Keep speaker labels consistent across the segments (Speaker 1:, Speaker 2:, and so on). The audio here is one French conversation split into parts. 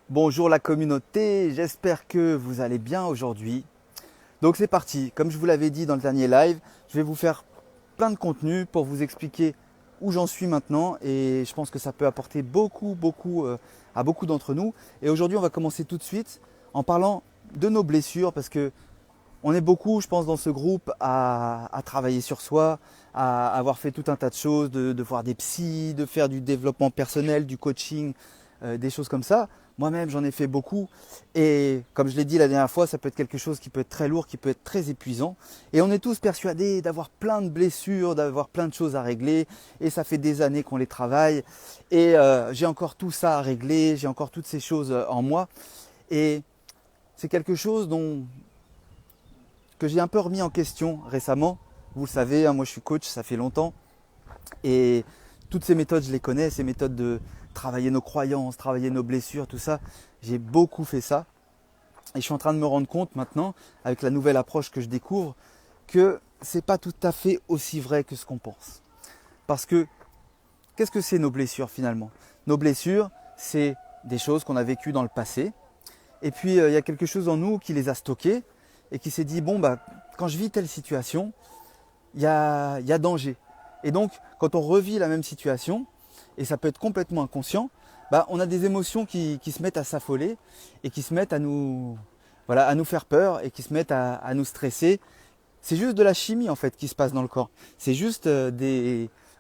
Speaker 1: Bonjour la communauté, j'espère que vous allez bien aujourd'hui. Donc c'est parti, comme je vous l'avais dit dans le dernier live, je vais vous faire plein de contenu pour vous expliquer où j'en suis maintenant et je pense que ça peut apporter beaucoup à beaucoup d'entre nous. Et aujourd'hui on va commencer tout de suite en parlant de nos blessures parce que on est beaucoup, je pense, dans ce groupe à travailler sur soi, à avoir fait tout un tas de choses, de voir des psys, de faire du développement personnel, du coaching, des choses comme ça. Moi-même, j'en ai fait beaucoup. Et comme je l'ai dit la dernière fois, ça peut être quelque chose qui peut être très lourd, qui peut être très épuisant. Et on est tous persuadés d'avoir plein de blessures, d'avoir plein de choses à régler. Et ça fait des années qu'on les travaille. Et j'ai encore tout ça à régler, j'ai encore toutes ces choses en moi. Et c'est quelque chose que j'ai un peu remis en question récemment. Vous le savez, hein, moi je suis coach, ça fait longtemps. Et toutes ces méthodes, je les connais, ces méthodes de travailler nos croyances, travailler nos blessures, tout ça. J'ai beaucoup fait ça. Et je suis en train de me rendre compte maintenant, avec la nouvelle approche que je découvre, que c'est pas tout à fait aussi vrai que ce qu'on pense. Parce que, qu'est-ce que c'est nos blessures finalement? Nos blessures, c'est des choses qu'on a vécues dans le passé. Et puis, il y a quelque chose en nous qui les a stockées et qui s'est dit, bon, bah, quand je vis telle situation, il y a danger. Et donc, quand on revit la même situation, et ça peut être complètement inconscient, bah, on a des émotions qui se mettent à s'affoler et qui se mettent à nous, voilà, à nous faire peur et qui se mettent à nous stresser. C'est juste de la chimie en fait qui se passe dans le corps. C'est juste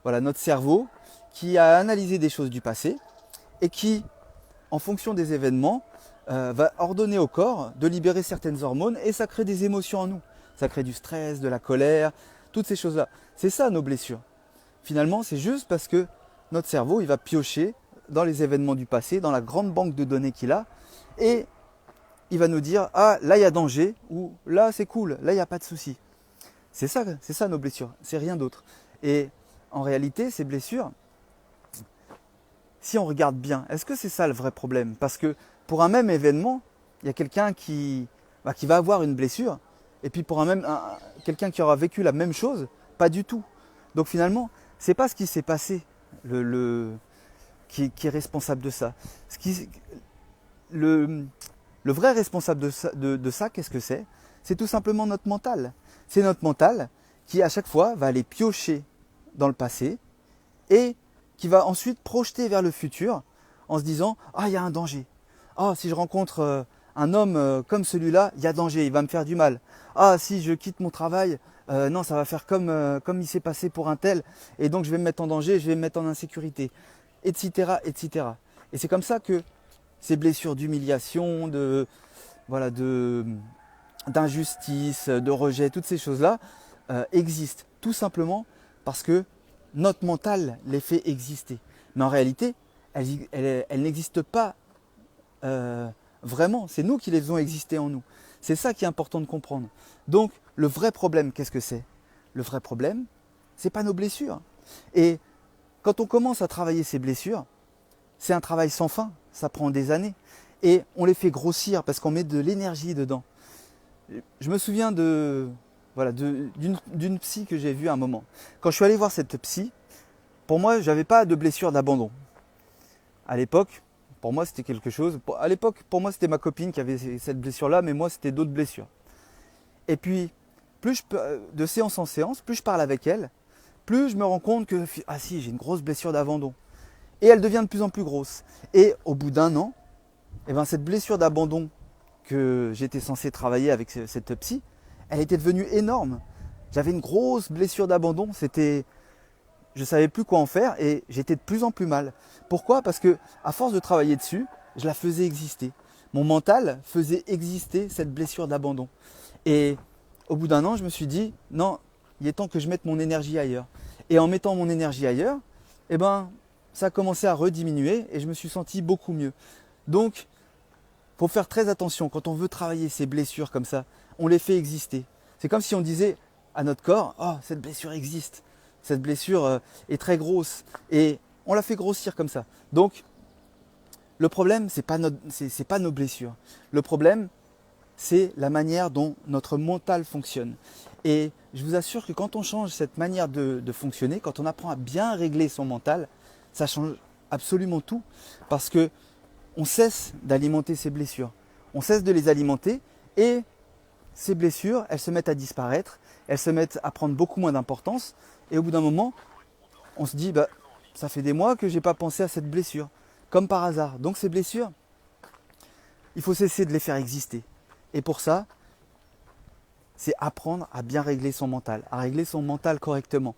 Speaker 1: voilà, notre cerveau qui a analysé des choses du passé et qui, en fonction des événements, va ordonner au corps de libérer certaines hormones et ça crée des émotions en nous. Ça crée du stress, de la colère, toutes ces choses-là. C'est ça nos blessures. Finalement, c'est juste parce que notre cerveau, il va piocher dans les événements du passé, dans la grande banque de données qu'il a, et il va nous dire, ah, là, il y a danger, ou là, c'est cool, là, il n'y a pas de souci. C'est ça nos blessures, c'est rien d'autre. Et en réalité, ces blessures, si on regarde bien, est-ce que c'est ça le vrai problème? Parce que pour un même événement, il y a quelqu'un qui va avoir une blessure, et puis pour quelqu'un qui aura vécu la même chose, pas du tout. Donc finalement, c'est pas ce qui s'est passé qui est responsable de ça. Ce qui, le, le vrai responsable de ça, qu'est-ce que c'est? C'est tout simplement notre mental. C'est notre mental qui, à chaque fois, va aller piocher dans le passé et qui va ensuite projeter vers le futur en se disant « Ah, il y a un danger. Ah, si je rencontre un homme comme celui-là, il y a danger, il va me faire du mal. Ah, si je quitte mon travail, non, ça va faire comme il s'est passé pour un tel, et donc je vais me mettre en danger, je vais me mettre en insécurité, etc. etc. » Et c'est comme ça que ces blessures d'humiliation, voilà, d'injustice, de rejet, toutes ces choses-là existent. Tout simplement parce que notre mental les fait exister. Mais en réalité, elles n'existent pas vraiment. C'est nous qui les faisons exister en nous. C'est ça qui est important de comprendre. Donc, le vrai problème, qu'est-ce que c'est? Le vrai problème, c'est pas nos blessures. Et quand on commence à travailler ces blessures, c'est un travail sans fin. Ça prend des années. Et on les fait grossir parce qu'on met de l'énergie dedans. Je me souviens voilà, d'une psy que j'ai vue à un moment. Quand je suis allé voir cette psy, pour moi, je n'avais pas de blessure d'abandon. À l'époque, pour moi, c'était quelque chose. À l'époque, pour moi, c'était ma copine qui avait cette blessure-là, mais moi, c'était d'autres blessures. Et puis, de séance en séance, plus je parle avec elle, plus je me rends compte que, ah si, j'ai une grosse blessure d'abandon. Et elle devient de plus en plus grosse. Et au bout d'un an, eh ben, cette blessure d'abandon que j'étais censé travailler avec cette psy, elle était devenue énorme. J'avais une grosse blessure d'abandon, je ne savais plus quoi en faire et j'étais de plus en plus mal. Pourquoi? Parce que à force de travailler dessus, je la faisais exister. Mon mental faisait exister cette blessure d'abandon. Et au bout d'un an, je me suis dit, non, il est temps que je mette mon énergie ailleurs. Et en mettant mon énergie ailleurs, eh ben, ça a commencé à rediminuer et je me suis senti beaucoup mieux. Donc, il faut faire très attention quand on veut travailler ces blessures comme ça, on les fait exister. C'est comme si on disait à notre corps, oh, cette blessure existe, cette blessure est très grosse et on la fait grossir comme ça. Donc le problème, c'est pas nos blessures. Le problème, c'est la manière dont notre mental fonctionne. Et je vous assure que quand on change cette manière de fonctionner, quand on apprend à bien régler son mental, ça change absolument tout. Parce que on cesse d'alimenter ces blessures. On cesse de les alimenter et ces blessures, elles se mettent à disparaître, elles se mettent à prendre beaucoup moins d'importance et au bout d'un moment, on se dit bah, ça fait des mois que je n'ai pas pensé à cette blessure, comme par hasard. Donc ces blessures, il faut cesser de les faire exister. Et pour ça, c'est apprendre à bien régler son mental, à régler son mental correctement.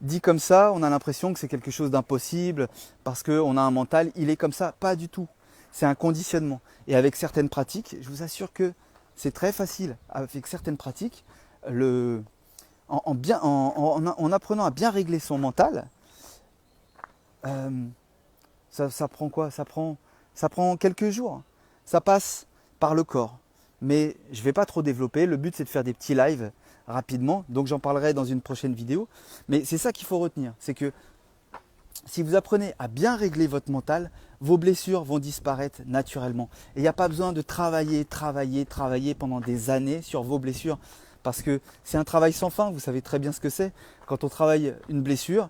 Speaker 1: Dit comme ça, on a l'impression que c'est quelque chose d'impossible parce qu'on a un mental, il est comme ça. Pas du tout. C'est un conditionnement. Et avec certaines pratiques, je vous assure que c'est très facile. Avec certaines pratiques, en apprenant à bien régler son mental, ça prend quoi? Ça prend quelques jours. Ça passe par le corps. Mais je ne vais pas trop développer. Le but, c'est de faire des petits lives rapidement. Donc, j'en parlerai dans une prochaine vidéo. Mais c'est ça qu'il faut retenir. C'est que si vous apprenez à bien régler votre mental, vos blessures vont disparaître naturellement. Et il n'y a pas besoin de travailler pendant des années sur vos blessures. Parce que c'est un travail sans fin. Vous savez très bien ce que c'est. Quand on travaille une blessure,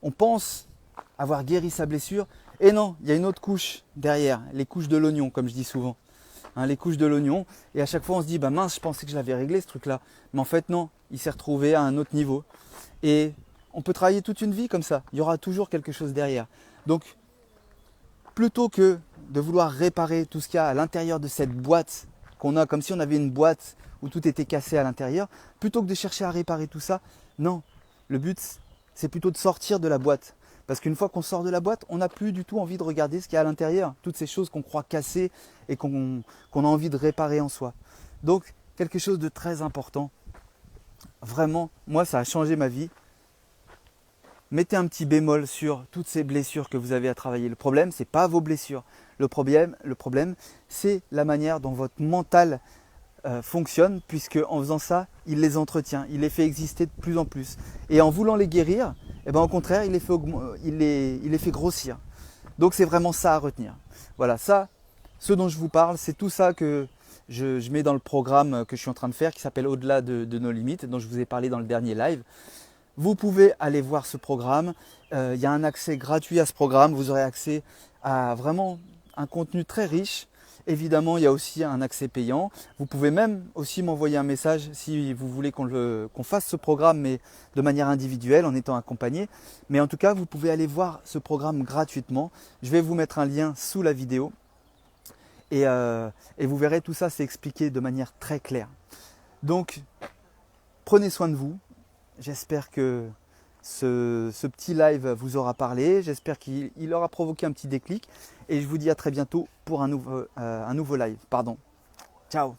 Speaker 1: on pense avoir guéri sa blessure. Et non, il y a une autre couche derrière. Les couches de l'oignon, comme je dis souvent. Les couches de l'oignon, et à chaque fois on se dit bah mince, je pensais que je l'avais réglé ce truc là, mais en fait non, il s'est retrouvé à un autre niveau et on peut travailler toute une vie comme ça, il y aura toujours quelque chose derrière. Donc plutôt que de vouloir réparer tout ce qu'il y a à l'intérieur de cette boîte qu'on a, comme si on avait une boîte où tout était cassé à l'intérieur, plutôt que de chercher à réparer tout ça, non, le but c'est plutôt de sortir de la boîte. Parce qu'une fois qu'on sort de la boîte, on n'a plus du tout envie de regarder ce qu'il y a à l'intérieur. Toutes ces choses qu'on croit cassées et qu'on a envie de réparer en soi. Donc, quelque chose de très important. Vraiment, moi, ça a changé ma vie. Mettez un petit bémol sur toutes ces blessures que vous avez à travailler. Le problème, ce n'est pas vos blessures. Le problème, c'est la manière dont votre mental fonctionne, puisque en faisant ça, il les entretient, il les fait exister de plus en plus. Et en voulant les guérir, eh ben, au contraire, il les fait grossir. Donc c'est vraiment ça à retenir. Voilà, ça, ce dont je vous parle, c'est tout ça que je mets dans le programme que je suis en train de faire, qui s'appelle Au-delà de nos limites, dont je vous ai parlé dans le dernier live. Vous pouvez aller voir ce programme. Il y a un accès gratuit à ce programme. Vous aurez accès à vraiment un contenu très riche. Évidemment, il y a aussi un accès payant. Vous pouvez même aussi m'envoyer un message si vous voulez qu'on fasse ce programme, mais de manière individuelle, en étant accompagné. Mais en tout cas, vous pouvez aller voir ce programme gratuitement. Je vais vous mettre un lien sous la vidéo. Et vous verrez, tout ça, c'est expliqué de manière très claire. Donc, prenez soin de vous. J'espère que ce petit live vous aura parlé. J'espère qu'il aura provoqué un petit déclic. Et je vous dis à très bientôt pour un nouveau live. Ciao.